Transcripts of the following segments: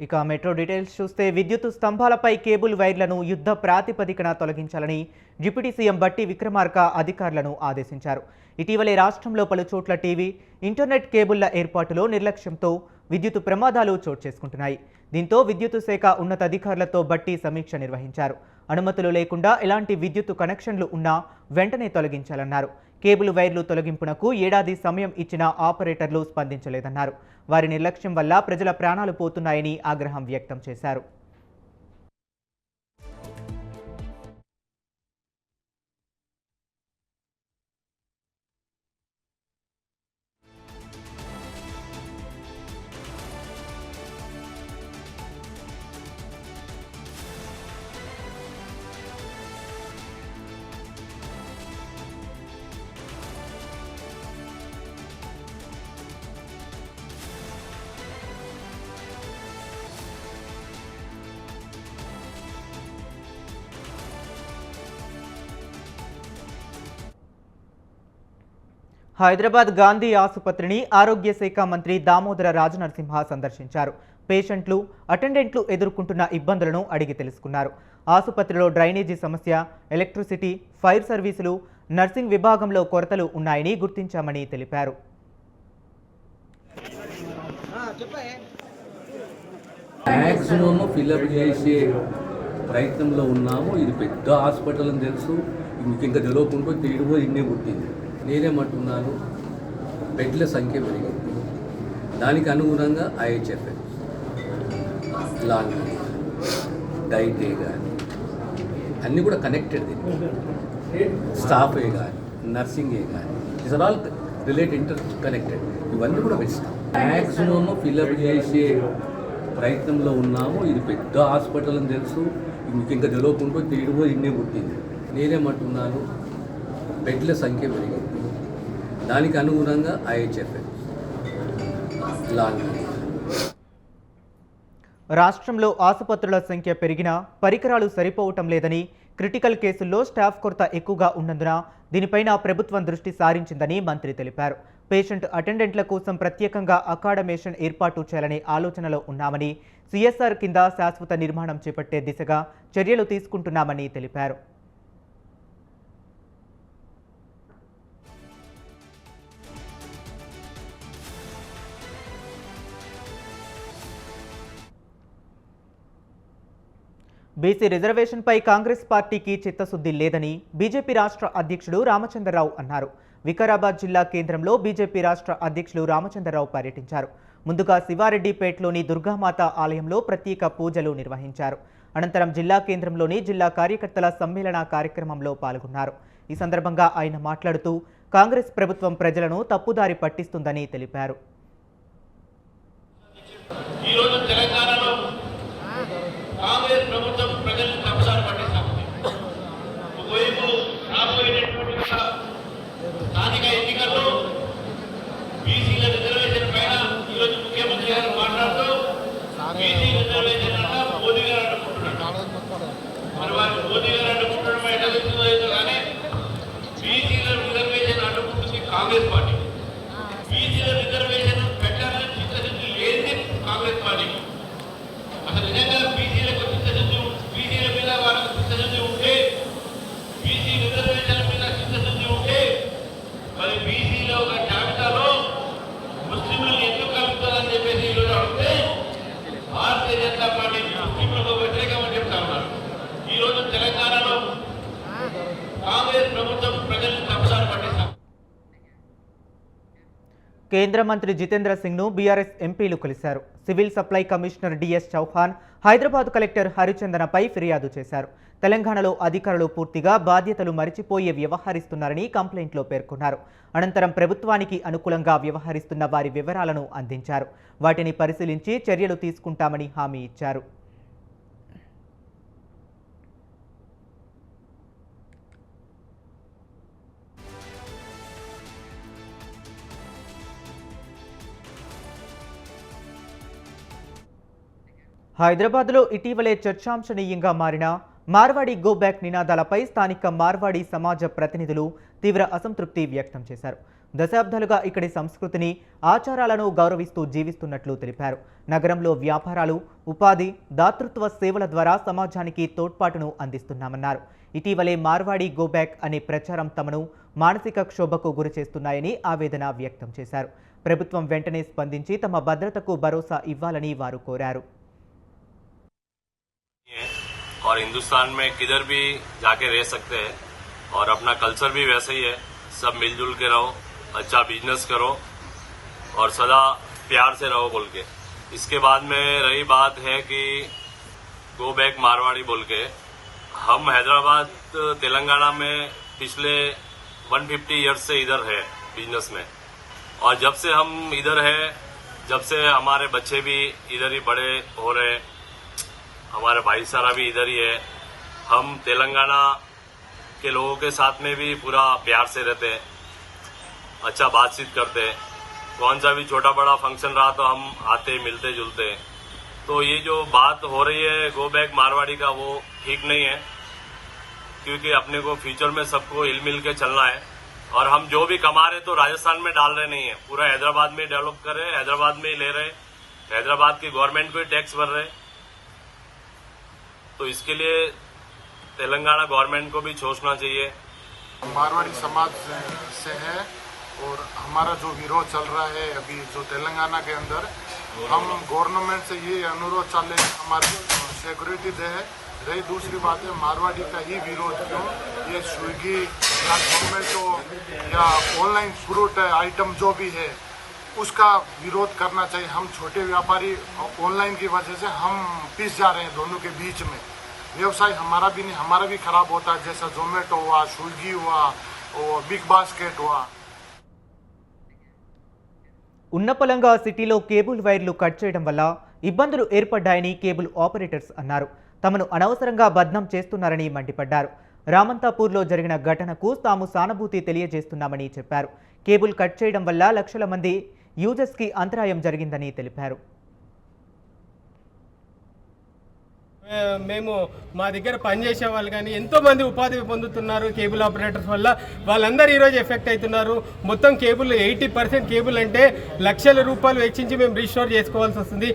ఇక metro details చూస్తే విద్యుత్ స్తంభాలపై కేబుల్ వైర్లను యుద్ధ ప్రాతిపదికన తొలగించాలని డిప్యూటీ సీఎం బట్టి విక్రమార్క అధికారులను ఆదేశించారు. ఇటీవలే రాష్ట్రంలో పలు చోట్ల టీవీ, ఇంటర్నెట్ కేబుళ్ల ఏర్పాటులో నిర్లక్ష్యంతో విద్యుత్ ప్రమాదాలు చోటు చేసుకుంటున్నాయి. దీంతో విద్యుత్ శాఖ ఉన్నతాధికారులతో బట్టి సమీక్ష నిర్వహించారు. అనుమతులు లేకుండా ఎలాంటి విద్యుత్ కనెక్షన్లు ఉన్నా వెంటనే తొలగించాలన్నారు. కేబుల్ వైర్లు తొలగింపునకు ఏడాది సమయం ఇచ్చిన ఆపరేటర్లు స్పందించలేదన్నారు. వారి నిర్లక్ష్యం వల్ల ప్రజల ప్రాణాలు పోతున్నాయని ఆగ్రహం వ్యక్తం చేశారు. హైదరాబాద్ గాంధీ ఆసుపత్రిని ఆరోగ్య శాఖ మంత్రి దామోదర రాజనరసింహ సందర్శించారు. పేషెంట్లు, అటెండెంట్లు ఎదుర్కొంటున్న ఇబ్బందులను అడిగి తెలుసుకున్నారు. ఆసుపత్రిలో డ్రైనేజీ సమస్య, ఎలక్ట్రిసిటీ, ఫైర్ సర్వీసులు, నర్సింగ్ విభాగంలో కొరతలు ఉన్నాయని గుర్తించామని తెలిపారు. మ్యాక్సిమమ్ ఫిల్అప్ చేసే ప్రయత్నంలో ఉన్నాము. ఇది పెద్ద హాస్పిటల్ అని తెలుసు, మీకు ఇంకా తెలియకుండా తీడుగో ఇన్నే పుట్టింది. నేనేమంటున్నాను, బెడ్ల సంఖ్య పెరిగింది, దానికి అనుగుణంగా ఐహెచ్ఎఫ్ఏ, లాంగ్ డైటే కానీ అన్నీ కూడా కనెక్టెడ్. స్టాఫే కానీ నర్సింగే కానీ is are all related, interconnected. ఇవన్నీ కూడా బెస్ట్. మ్యాక్సిమమ్ ఫిల్అప్ చేసే ప్రయత్నంలో ఉన్నాము. ఇది పెద్ద హాస్పిటల్ అని తెలుసు, మీకు ఇంకా తెలియకుండా తీడుగో ఇన్నే పుట్టింది. నేనేమంటున్నాను, బెడ్ల సంఖ్య పెరిగింది, దానికి అనుగుణంగా ఐహెచ్ఎఫ్ఏ, లాంగ్. రాష్ట్రంలో ఆసుపత్రుల సంఖ్య పెరిగినా పరికరాలు సరిపోవటం లేదని, క్రిటికల్ కేసుల్లో స్టాఫ్ కొరత ఎక్కువగా ఉన్నందున దీనిపైన ప్రభుత్వం దృష్టి సారించిందని మంత్రి తెలిపారు. పేషెంట్, అటెండెంట్ల కోసం ప్రత్యేకంగా అకాడమేషన్ ఏర్పాటు చేయాలనే ఆలోచనలో ఉన్నామని, సిఎస్ఆర్ కింద శాశ్వత నిర్మాణం చేపట్టే దిశగా చర్యలు తీసుకుంటున్నామని తెలిపారు. బీసీ రిజర్వేషన్పై కాంగ్రెస్ పార్టీకి చిత్తశుద్ధి లేదని బీజేపీ రాష్ట్ర అధ్యక్షుడు రామచంద్రరావు అన్నారు. వికారాబాద్ జిల్లా కేంద్రంలో బీజేపీ రాష్ట్ర అధ్యక్షుడు రామచంద్రరావు పర్యటించారు. ముందుగా శివారెడ్డిపేటలోని దుర్గామాత ఆలయంలో ప్రత్యేక పూజలు నిర్వహించారు. అనంతరం జిల్లా కేంద్రంలోని జిల్లా కార్యకర్తల సమ్మేళన కార్యక్రమంలో పాల్గొన్నారు. ఈ సందర్భంగా ఆయన మాట్లాడుతూ కాంగ్రెస్ ప్రభుత్వం ప్రజలను తప్పుదారి పట్టిస్తుందని తెలిపారు. కాంగ్రెస్ ప్రభుత్వం ప్రజలను తప్పుదారి పట్టిస్తామండి. ఒకవైపు రాబోయేటటువంటి స్థానిక ఎన్నికల్లో బీసీల రిజర్వేషన్ పైన ఈరోజు ముఖ్యమంత్రి గారు మాట్లాడుతూ బీసీ రిజర్వేషన్ అన్నా మోదీ గారు అడ్డుకుంటున్నాడు. మరి వారు మోదీ గారు అడ్డుకుంటడం ఎట్లా తెలుస్తుందో కానీ బీసీల రిజర్వేషన్ అడ్డుకుంటుంది కాంగ్రెస్ పార్టీ. బీసీల రిజర్వేషన్ పెట్టాలని చిత్తశుద్ధి లేని కాంగ్రెస్ పార్టీకి. అసలు నిజంగా బీసీలకు చిత్తశుద్ధి, బీసీల మీద వాళ్ళకు చిత్తశుద్ధి ఉంటే, బీసీ రిజర్వేషన్ల మీద చిత్తశుద్ధి ఉంటే మరి బీసీలో ఒక జాబితాలో ముస్లింలను ఎందుకు కలుపుతారని చెప్పేసి ఈరోజు అడిగితే భారతీయ జనతా పార్టీ ముస్లింలకు వ్యతిరేకమని చెప్తా ఉన్నారు. ఈరోజు తెలంగాణలో కాంగ్రెస్ ప్రభుత్వం ప్రజలను తప్పుదారి పట్టిస్తాం. కేంద్ర మంత్రి జితేంద్ర సింగ్ను బీఆర్ఎస్ ఎంపీలు కలిశారు. Civil supply commissioner DS Chauhan Hyderabad collector హరిచందనపై ఫిర్యాదు చేశారు. తెలంగాణలో అధికారులు పూర్తిగా బాధ్యతలు మరిచిపోయి వ్యవహరిస్తున్నారని కంప్లైంట్లో పేర్కొన్నారు. అనంతరం ప్రభుత్వానికి అనుకూలంగా వ్యవహరిస్తున్న వారి వివరాలను అందించారు. వాటిని పరిశీలించి చర్యలు తీసుకుంటామని హామీ ఇచ్చారు. హైదరాబాద్లో ఇటీవలే చర్చాంశనీయంగా మారిన మార్వాడి గో బ్యాక్ నినాదాలపై స్థానిక మార్వాడి సమాజ ప్రతినిధులు తీవ్ర అసంతృప్తి వ్యక్తం చేశారు. దశాబ్దాలుగా ఇక్కడి సంస్కృతిని ఆచారాలను గౌరవిస్తూ జీవిస్తున్నట్లు తెలిపారు. నగరంలో వ్యాపారాలు, ఉపాధి, దాతృత్వ సేవల ద్వారా సమాజానికి తోడ్పాటును అందిస్తున్నామన్నారు. ఇటీవలే మార్వాడి గోబ్యాక్ అనే ప్రచారం తమను మానసిక క్షోభకు గురి చేస్తున్నాయని ఆవేదన వ్యక్తం చేశారు. ప్రభుత్వం వెంటనే స్పందించి తమ భద్రతకు భరోసా ఇవ్వాలని వారు కోరారు. और हिंदुस्तान में किधर भी जाके रह सकते हैं और अपना कल्चर भी वैसे ही है. सब मिलजुल के रहो, अच्छा बिजनेस करो और सदा प्यार से रहो बोल के. इसके बाद में रही बात है कि गो बैक मारवाड़ी बोल के, हम हैदराबाद तेलंगाना में पिछले 150 ईयर्स से इधर है बिजनेस में, और जब से हम इधर है, जब से हमारे बच्चे भी इधर ही बड़े हो रहे, हमारे भाई सारा भी इधर ही है. हम तेलंगाना के लोगों के साथ में भी पूरा प्यार से रहते हैं, अच्छा बातचीत करते हैं. कौन सा भी छोटा बड़ा फंक्शन रहा तो हम आते मिलते जुलते हैं. तो ये जो बात हो रही है गो बैक मारवाड़ी का, वो ठीक नहीं है, क्योंकि अपने को फ्यूचर में सबको हिल मिल के चलना है. और हम जो भी कमा रहे तो राजस्थान में डाल रहे नहीं है, पूरा हैदराबाद में डेवलप कर रहे हैं, हैदराबाद में ही ले रहे हैं, हैदराबाद की गवर्नमेंट को टैक्स भर रहे हैं. तो इसके लिए तेलंगाना गवर्नमेंट को भी सोचना चाहिए. मारवाड़ी समाज से है और हमारा जो विरोध चल रहा है अभी जो तेलंगाना के अंदर, हम गवर्नमेंट से ये अनुरोध चाहते हैं हमारी सिक्योरिटी दे है. रही दूसरी बात है मारवाड़ी का ही विरोध क्यों, ये स्विगी या जोमेटो या ऑनलाइन फ्रूट आइटम जो भी है उसका विरोध करना चाहिए. हम छोटे व्यापारी ऑनलाइन की वजह से हम पिस जा रहे हैं दोनों के बीच में. व्यवसाय हमारा भी नहीं, हमारा भी खराब होता है, जैसा जोमेटो हुआ, स्विगी हुआ और बिग बास्केट हुआ. ఉన్నపలంగా సిటీలో కేబుల్ వైర్లు కట్ చేయడం వల్ల ఇబ్బందులు ఏర్పడ్డాయని కేబుల్ ఆపరేటర్స్ అన్నారు. తమను అనవసరంగా బద్నాం చేస్తున్నారని మండిపడ్డారు. రామంతాపూర్లో జరిగిన ఘటనకు తాము సానుభూతి తెలియజేస్తున్నామని చెప్పారు. కేబుల్ కట్ చేయడం వల్ల లక్షల మంది యూజర్స్కి అంతరాయం జరిగిందని తెలిపారు. మేము మా దగ్గర పనిచేసే వాళ్ళు కానీ ఎంతోమంది ఉపాధి పొందుతున్నారు కేబుల్ ఆపరేటర్స్ వల్ల. వాళ్ళందరూ ఈరోజు ఎఫెక్ట్ అవుతున్నారు. మొత్తం కేబుల్ 80% కేబుల్ అంటే లక్షల రూపాయలు వెచ్చించి మేము రీస్టోర్ చేసుకోవాల్సి వస్తుంది.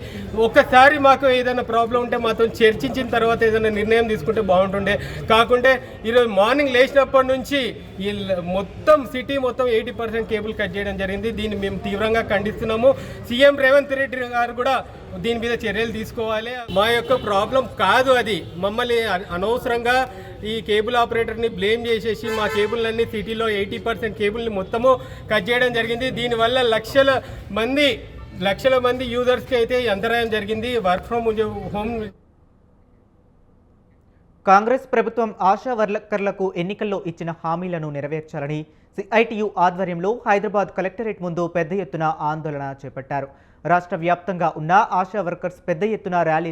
ఒక్కసారి మాకు ఏదైనా ప్రాబ్లం ఉంటే మాతో చర్చించిన తర్వాత ఏదైనా నిర్ణయం తీసుకుంటే బాగుంటుండే. కాకుంటే ఈరోజు మార్నింగ్ లేచినప్పటి నుంచి ఈ మొత్తం సిటీ మొత్తం 80% కేబుల్ కట్ చేయడం జరిగింది. దీన్ని మేము తీవ్రంగా ఖండిస్తున్నాము. సీఎం రేవంత్ రెడ్డి గారు కూడా దీని మీద చర్యలు తీసుకోవాలి. మా యొక్క ప్రాబ్లం కాదు అది. మమ్మల్ని అనవసరంగా ఈ కేబుల్ ఆపరేటర్ని బ్లేమ్ చేసేసి మా కేబుల్ని సిటీలో 80% కేబుల్ని మొత్తము కట్ చేయడం జరిగింది. దీనివల్ల లక్షల మంది యూజర్స్కి అయితే అంతరాయం జరిగింది. Work from home. కాంగ్రెస్ ప్రభుత్వం ఆశా వర్కర్లకు ఎన్నికల్లో ఇచ్చిన హామీలను నెరవేర్చాలని సిఐటియు ఆధ్వర్యంలో హైదరాబాద్ కలెక్టరేట్ ముందు పెద్ద ఎత్తున ఆందోళన చేపట్టారు. రాష్ట్ర వ్యాప్తంగా ఉన్న ఆశా వర్కర్స్ పెద్ద ఎత్తున ర్యాలీ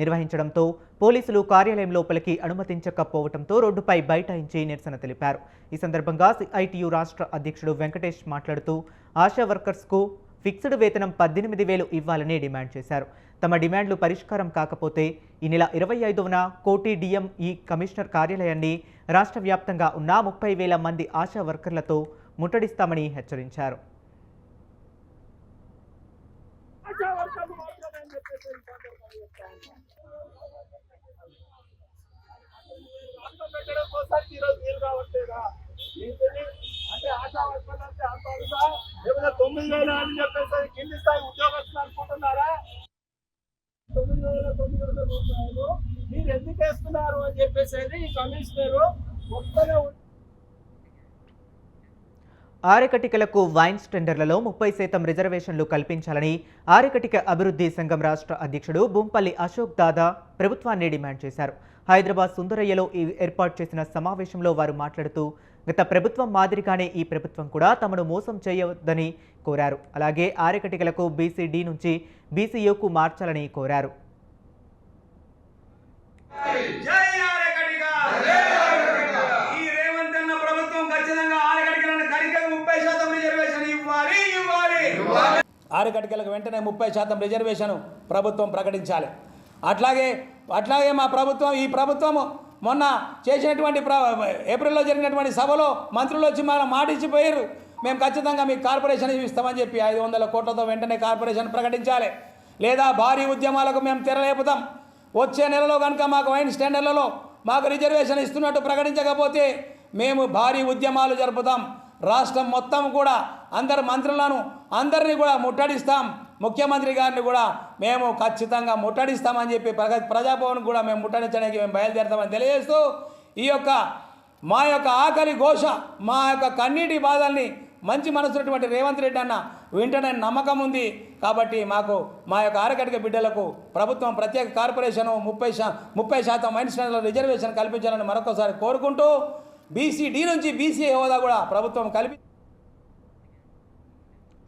నిర్వహించడంతో పోలీసులు కార్యాలయం లోపలికి అనుమతించకపోవడంతో రోడ్డుపై బైఠాయించి నిరసన తెలిపారు. ఈ సందర్భంగా సిఐటియు రాష్ట్ర అధ్యక్షుడు వెంకటేష్ మాట్లాడుతూ ఆశా వర్కర్స్కు ఫిక్స్డ్ వేతనం 18,000 ఇవ్వాలని డిమాండ్ చేశారు. తమ డిమాండ్లు పరిష్కారం కాకపోతే ఈ నెల 25న కోటి డిఎంఈ కమిషనర్ కార్యాలయాన్ని రాష్ట్ర వ్యాప్తంగా ఉన్న 30,000 మంది ఆశా వర్కర్లతో ముట్టడిస్తామని హెచ్చరించారు. అంటే ఆశా వర్కర్లు అంటే అంతా 9,000 అని చెప్పేసి కింది స్థాయి ఉద్యోగస్తులు అనుకుంటున్నారా? 9,900 రూపాయలు మీరు ఎందుకు వేస్తున్నారు అని చెప్పేసి ఈ కమిషనరు మొత్తమే. ఆరెకటికలకు వైన్స్ టెండర్లలో 30% రిజర్వేషన్లు కల్పించాలని ఆరెకటిక అభివృద్ధి సంఘం రాష్ట్ర అధ్యక్షుడు బూంపల్లి అశోక్ దాదా ప్రభుత్వాన్ని డిమాండ్ చేశారు. హైదరాబాద్ సుందరయ్యలో ఏర్పాటు చేసిన సమావేశంలో వారు మాట్లాడుతూ గత ప్రభుత్వం మాదిరిగానే ఈ ప్రభుత్వం కూడా తమను మోసం చేయవద్దని కోరారు. అలాగే ఆరెకటికలకు బీసీడీ నుంచి బీసీయూకు మార్చాలని కోరారు. ఆరుకటికలకు వెంటనే 30% రిజర్వేషన్ ప్రభుత్వం ప్రకటించాలి. అట్లాగే మా ప్రభుత్వం ఈ ప్రభుత్వము మొన్న చేసినటువంటి ఏప్రిల్లో జరిగినటువంటి సభలో మంత్రులు వచ్చి మాట ఇచ్చిపోయారు. మేము ఖచ్చితంగా మీకు కార్పొరేషన్ ఇస్తామని చెప్పి 500 కోట్లతో వెంటనే కార్పొరేషన్ ప్రకటించాలి. లేదా భారీ ఉద్యమాలకు మేము తెరలేపుతాం. వచ్చే నెలలో కనుక మాకు వైన్ స్టాండర్లలో మాకు రిజర్వేషన్ ఇస్తున్నట్టు ప్రకటించకపోతే మేము భారీ ఉద్యమాలు జరుపుతాం. రాష్ట్రం మొత్తం కూడా అందరు మంత్రులను అందరినీ కూడా ముట్టడిస్తాం. ముఖ్యమంత్రి గారిని కూడా మేము ఖచ్చితంగా ముట్టడిస్తామని చెప్పి ప్రజాభవన్ కూడా మేము ముట్టడించడానికి మేము బయలుదేరుతామని తెలియజేస్తూ ఈ యొక్క మా యొక్క ఆకలి ఘోష, మా యొక్క కన్నీటి బాధల్ని మంచి మనసున్నటువంటి రేవంత్ రెడ్డి అన్న వింటనే నమ్మకం ఉంది. కాబట్టి మాకు మా యొక్క ఆరకటిక బిడ్డలకు ప్రభుత్వం ప్రత్యేక కార్పొరేషను 30% మైనస్ రిజర్వేషన్ కల్పించాలని మరొకసారి కోరుకుంటూ బీసీ-డి నుంచి బీసీ హోదా కూడా ప్రభుత్వం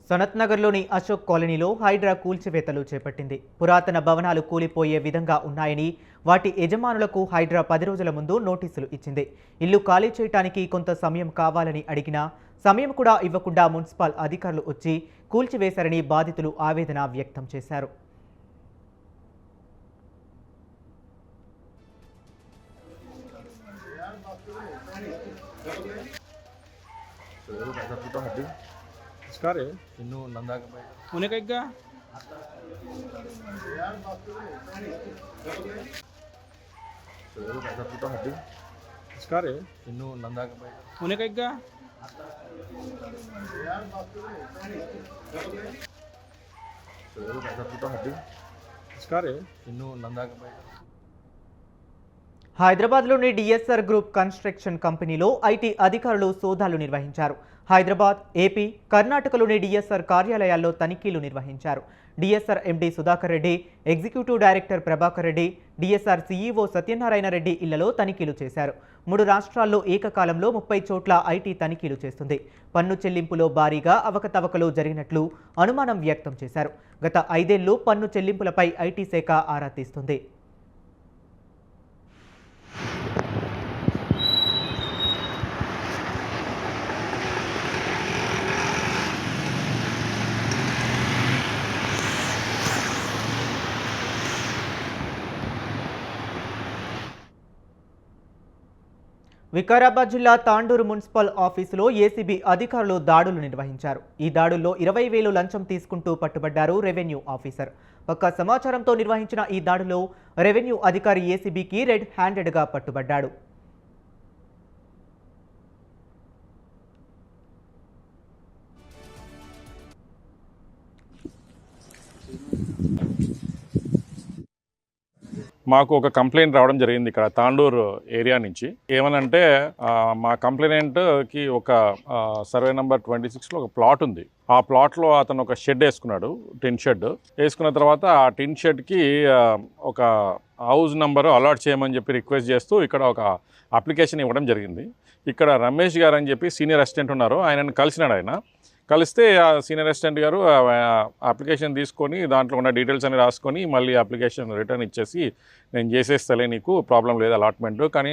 సనత్ నగర్లోని అశోక్ కాలనీలో హైడ్రా కూల్చివేతలు చేపట్టింది. పురాతన భవనాలు కూలిపోయే విధంగా ఉన్నాయని వాటి యజమానులకు హైడ్రా 10 రోజుల ముందు నోటీసులు ఇచ్చింది. ఇల్లు ఖాళీ చేయడానికి కొంత సమయం కావాలని అడిగినా సమయం కూడా ఇవ్వకుండా మున్సిపల్ అధికారులు వచ్చి కూల్చివేశారని బాధితులు ఆవేదన వ్యక్తం చేశారు. ಇನ್ನು ನಂದಾಗ ಮುನೆಕೈಗ ಇನ್ನು ನಂದಾಗ ಮುನೆಕೈಗ ಇನ್ನು ನಂದಾಗ హైదరాబాద్లోని డిఎస్ఆర్ గ్రూప్ కన్స్ట్రక్షన్ కంపెనీలో ఐటీ అధికారులు సోదాలు నిర్వహించారు. హైదరాబాద్, ఏపీ, కర్ణాటకలోని డిఎస్ఆర్ కార్యాలయాల్లో తనిఖీలు నిర్వహించారు. DSR MD Sudhakar Reddy, executive director Prabhakar Reddy, DSR CEO Satyanarayana Reddy ఇళ్లలో తనిఖీలు చేశారు. 3 రాష్ట్రాల్లో ఏకకాలంలో 30 చోట్ల ఐటీ తనిఖీలు చేస్తుంది. పన్ను చెల్లింపులో భారీగా అవకతవకలు జరిగినట్లు అనుమానం వ్యక్తం చేశారు. గత 5 ఏళ్లు పన్ను చెల్లింపులపై ఐటీ శాఖ ఆరా తీస్తుంది. వికారాబాద్ జిల్లా తాండూరు మున్సిపల్ ఆఫీసులో ఏసీబీ అధికారులు దాడులు నిర్వహించారు. ఈ దాడుల్లో 20,000 లంచం తీసుకుంటూ పట్టుబడ్డారు రెవెన్యూ ఆఫీసర్. పక్కా సమాచారంతో నిర్వహించిన ఈ దాడిలో రెవెన్యూ అధికారి ఏసీబీకి రెడ్ హ్యాండెడ్గా పట్టుబడ్డాడు. మాకు ఒక కంప్లైంట్ రావడం జరిగింది ఇక్కడ తాండూరు ఏరియా నుంచి. ఏమనంటే మా కంప్లైనెంట్కి ఒక సర్వే నెంబర్ 26లో ఒక ప్లాట్ ఉంది. ఆ ప్లాట్లో అతను ఒక షెడ్ వేసుకున్నాడు, టిన్ షెడ్ వేసుకున్న తర్వాత ఆ టిన్ షెడ్కి ఒక హౌస్ నెంబరు అలాట్ చేయమని చెప్పి రిక్వెస్ట్ చేస్తూ ఇక్కడ ఒక అప్లికేషన్ ఇవ్వడం జరిగింది. ఇక్కడ రమేష్ గారు అని చెప్పి సీనియర్ అసిస్టెంట్ ఉన్నారు, ఆయనను కలిసినాడు. ఆయన కలిస్తే ఆ సీనియర్ అసిస్టెంట్ గారు అప్లికేషన్ తీసుకొని దాంట్లో ఉన్న డీటెయిల్స్ అన్ని రాసుకొని మళ్ళీ అప్లికేషన్ రిటర్న్ ఇచ్చేసి నేను చేసేస్తలే, నీకు ప్రాబ్లం లేదు అలాట్మెంట్, కానీ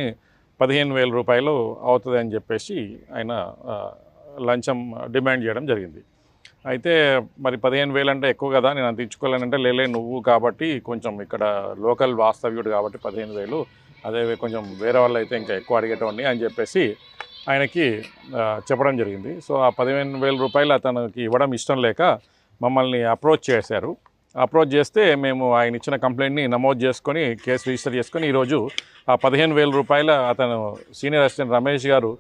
15,000 రూపాయలు అవుతుంది అని చెప్పేసి ఆయన లంచం డిమాండ్ చేయడం జరిగింది. అయితే మరి 15,000 అంటే ఎక్కువ కదా, నేను అంత ఇచ్చుకోలేనంటే లేలే నువ్వు కాబట్టి కొంచెం ఇక్కడ లోకల్ వాస్తవ్యుడు కాబట్టి 15,000, అదే కొంచెం వేరే వాళ్ళు అయితే ఇంకా ఎక్కువ అడిగేటోండి అని చెప్పేసి ఆయనకి చెప్పడం జరిగింది. సో ఆ 15,000 రూపాయలు అతనికి ఇవ్వడం ఇష్టం లేక మమ్మల్ని అప్రోచ్ చేశారు. అప్రోచ్ చేస్తే మేము ఆయన ఇచ్చిన కంప్లైంట్ని నమోదు చేసుకొని కేసు రిజిస్టర్ చేసుకొని ఈరోజు ఆ 15,000 రూపాయల అతను సీనియర్ అసిస్టెంట్ రమేష్ గారు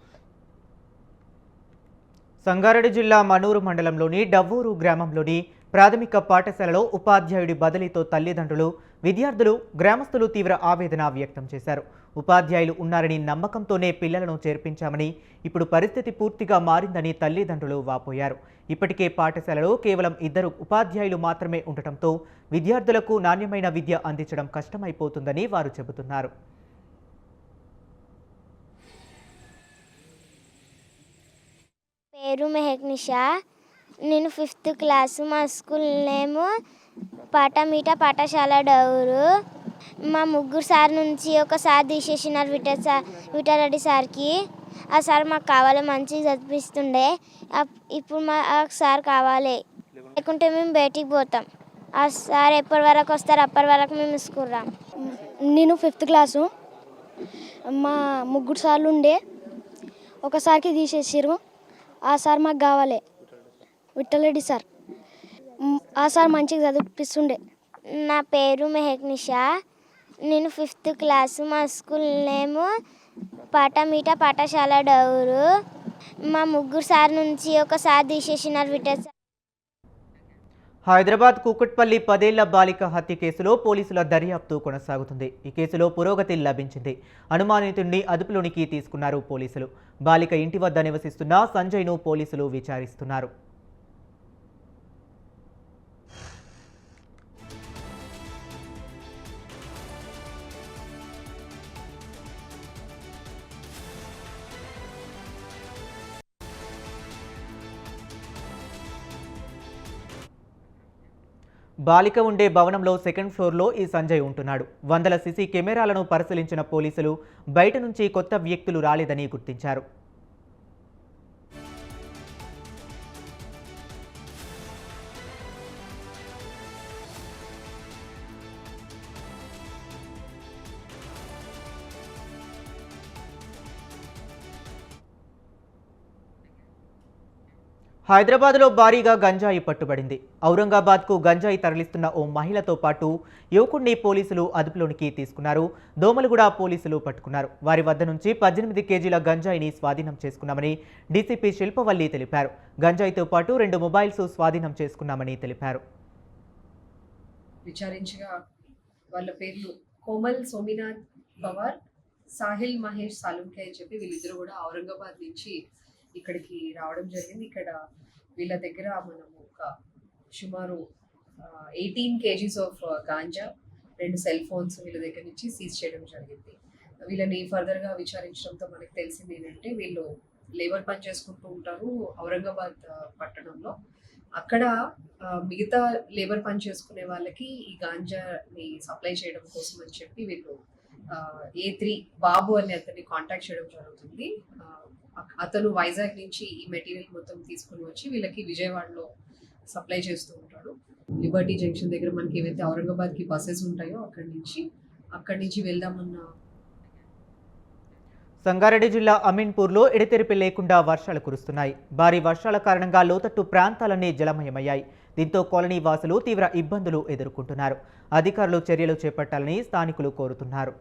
సంగారెడ్డి జిల్లా మనూరు మండలంలోని డవ్వూరు గ్రామంలోని ప్రాథమిక పాఠశాలలో ఉపాధ్యాయుడి బదిలీతో తల్లిదండ్రులు, విద్యార్థులు, గ్రామస్తులు తీవ్ర ఆవేదన వ్యక్తం చేశారు. ఉపాధ్యాయులు ఉన్నారని నమ్మకంతోనే పిల్లలను చేర్పించామని, ఇప్పుడు పరిస్థితి పూర్తిగా మారిందని తల్లిదండ్రులు వాపోయారు. ఇప్పటికే పాఠశాలలో కేవలం 2 ఉపాధ్యాయులు మాత్రమే ఉండటంతో విద్యార్థులకు నాణ్యమైన విద్య అందించడం కష్టమైపోతుందని వారు చెబుతున్నారు. పేరు మెహక్ నిషా, నేను 5th క్లాసు. మా స్కూల్ నేము పాటమీట పాఠశాల డౌరు. మా 3 సార్ నుంచి ఒక సార్ తీసేసినారు, విఠలరెడ్డి సార్కి. ఆ సార్ మాకు కావాలి, మంచిగా చదివిస్తుండే. ఇప్పుడు మా సార్ కావాలి, లేకుంటే మేము బయటికి పోతాం. ఆ సార్ ఎప్పటి వరకు వస్తారు, అప్పటి వరకు మేము స్కూల్ రాం. నేను 5th క్లాసు. మా 3 సార్లు ఉండే, ఒకసారికి తీసేసారు. ఆ సార్ మాకు కావాలి, విఠలరెడ్డి సార్. ఆ సార్ మంచిగా చదివిపిస్తుండే. నా పేరు మెహక్ నిషా, నేను 5th క్లాసు. మా స్కూల్ నేము పాటమీట పాఠశాల డౌరు. మా ముగ్గురు సార్ నుంచి ఒక సార్ తీసేసినారు, విఠల్ సార్. హైదరాబాద్ కూకట్పల్లి 10 ఏళ్ల బాలిక హత్య కేసులో పోలీసుల దర్యాప్తు కొనసాగుతుంది. ఈ కేసులో పురోగతి లభించింది. అనుమానితుడిని అదుపులోనికి తీసుకున్నారు పోలీసులు. బాలిక ఇంటి వద్ద నివసిస్తున్న సంజయ్ను పోలీసులు విచారిస్తున్నారు. బాలిక ఉండే భవనంలో 2nd ఫ్లోర్లో ఈ సంజయ్ ఉంటున్నాడు. వందల సీసీ కెమెరాలను పరిశీలించిన పోలీసులు బయట నుంచి కొత్త వ్యక్తులు రాలేదని గుర్తించారు. హైదరాబాద్లో భారీగా గంజాయి పట్టుబడింది. ఔరంగాబాద్కు గంజాయి తరలిస్తున్న ఓ మహిళతో పాటు యువకుడిని పోలీసులు అదుపులోనికి తీసుకున్నారు. దోమలగూడ పోలీసులు పట్టుకున్నారు. వారి వద్ద నుంచి 18 కేజీల గంజాయిని స్వాధీనం చేసుకున్నామని డీసీపీ శిల్పవల్లి తెలిపారు. గంజాయితో పాటు 2 మొబైల్స్ స్వాధీనం చేసుకున్నామని తెలిపారు. విచారించగా వాళ్ళ పేర్లు కోమల్ సోమినాథ్ పవార్, సాహిల్ మహేష్ సాలుంకే అని చెప్పి వీళ్ళిద్దరూ కూడా ఔరంగాబాద్ నుంచి ఇక్కడికి రావడం జరిగింది. ఇక్కడ వీళ్ళ దగ్గర మనము ఒక సుమారు 18 kgs of ganja, 2 cell phones వీళ్ళ దగ్గర నుంచి సీజ్ చేయడం జరిగింది. వీళ్ళని ఫర్దర్గా విచారించడంతో మనకు తెలిసింది ఏంటంటే వీళ్ళు లేబర్ పని చేసుకుంటూ ఉంటారు ఔరంగాబాద్ పట్టణంలో. అక్కడ మిగతా లేబర్ పని చేసుకునే వాళ్ళకి ఈ గాంజాని సప్లై చేయడం కోసం అని చెప్పి వీళ్ళు A3 బాబు అనే అతన్ని కాంటాక్ట్ చేయడం జరుగుతుంది. అతను వైజాగ్ నుంచి ఈ మెటీరియల్ మొత్తం తీసుకుని వచ్చి వీళ్ళకి విజయవాడలో సప్లై చేస్తూ ఉంటాడు. లిబర్టీ జంక్షన్ దగ్గర మనకి ఏవైతే ఔరంగాబాద్కి బస్సెస్ ఉంటాయో అక్కడి నుంచి వెళ్దామన్న. సంగారెడ్డి జిల్లా అమీన్పూర్లో ఎడతెరిపి లేకుండా వర్షాలు కురుస్తున్నాయి. భారీ వర్షాల కారణంగా లోతట్టు ప్రాంతాలన్నీ జలమయమయ్యాయి. దీంతో కాలనీ వాసులు తీవ్ర ఇబ్బందులు ఎదుర్కొంటున్నారు. అధికారులు చర్యలు చేపట్టాలని స్థానికులు కోరుతున్నారు.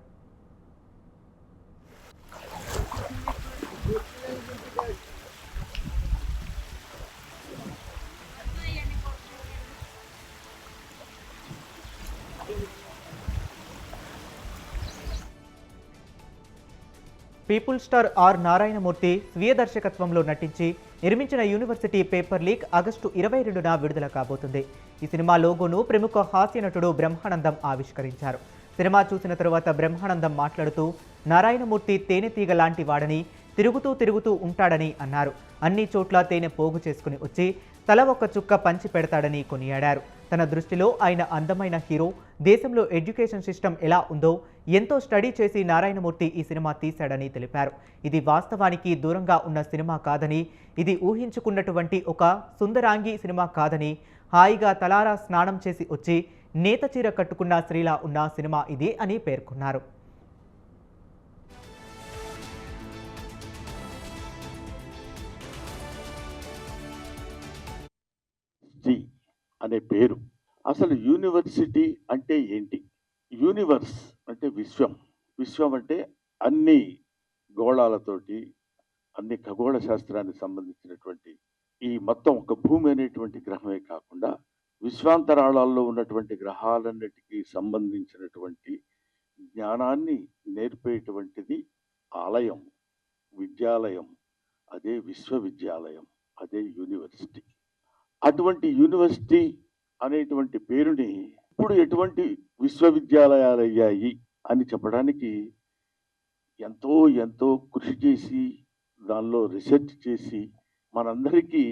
పీపుల్ స్టార్ ఆర్ నారాయణమూర్తి స్వీయ దర్శకత్వంలో నటించి నిర్మించిన యూనివర్సిటీ పేపర్ లీక్ ఆగస్టు 22న విడుదల కాబోతుంది. ఈ సినిమా లోగోను ప్రముఖ హాస్య నటుడు బ్రహ్మానందం ఆవిష్కరించారు. సినిమా చూసిన తరువాత బ్రహ్మానందం మాట్లాడుతూ నారాయణమూర్తి తేనెతీగ లాంటి వాడని, తిరుగుతూ ఉంటాడని అన్నారు. అన్ని చోట్ల తేనె పోగు చేసుకుని వచ్చి తల ఒక్క చుక్క పంచి పెడతాడని కొనియాడారు. తన దృష్టిలో ఆయన అందమైన హీరో. దేశంలో ఎడ్యుకేషన్ సిస్టమ్ ఎలా ఉందో ఎంతో స్టడీ చేసి నారాయణమూర్తి ఈ సినిమా తీశాడని తెలిపారు. ఇది వాస్తవానికి దూరంగా ఉన్న సినిమా కాదని, ఇది ఊహించుకున్నటువంటి ఒక సుందరాంగి సినిమా కాదని, హాయిగా తలారా స్నానం చేసి వచ్చి నేత చీర కట్టుకున్న స్త్రీలా ఉన్న సినిమా ఇది అని పేర్కొన్నారు. అనే పేరు అసలు యూనివర్సిటీ అంటే ఏంటి? యూనివర్స్ అంటే విశ్వం. విశ్వం అంటే అన్ని గోళాలతోటి, అన్ని ఖగోళ శాస్త్రానికి సంబంధించినటువంటి ఈ మొత్తం ఒక భూమి అనేటువంటి గ్రహమే కాకుండా విశ్వాంతరాళాల్లో ఉన్నటువంటి గ్రహాలన్నిటికీ సంబంధించినటువంటి జ్ఞానాన్ని నేర్పేటువంటిది ఆలయం, విద్యాలయం. అదే విశ్వవిద్యాలయం, అదే యూనివర్సిటీ. అటువంటి యూనివర్సిటీ అనేటువంటి పేరుని ఇప్పుడు ఎటువంటి విశ్వవిద్యాలయాలు అయ్యాయి అని చెప్పడానికి ఎంతో కృషి చేసి దానిలో రీసెర్చ్ చేసి మనందరికీ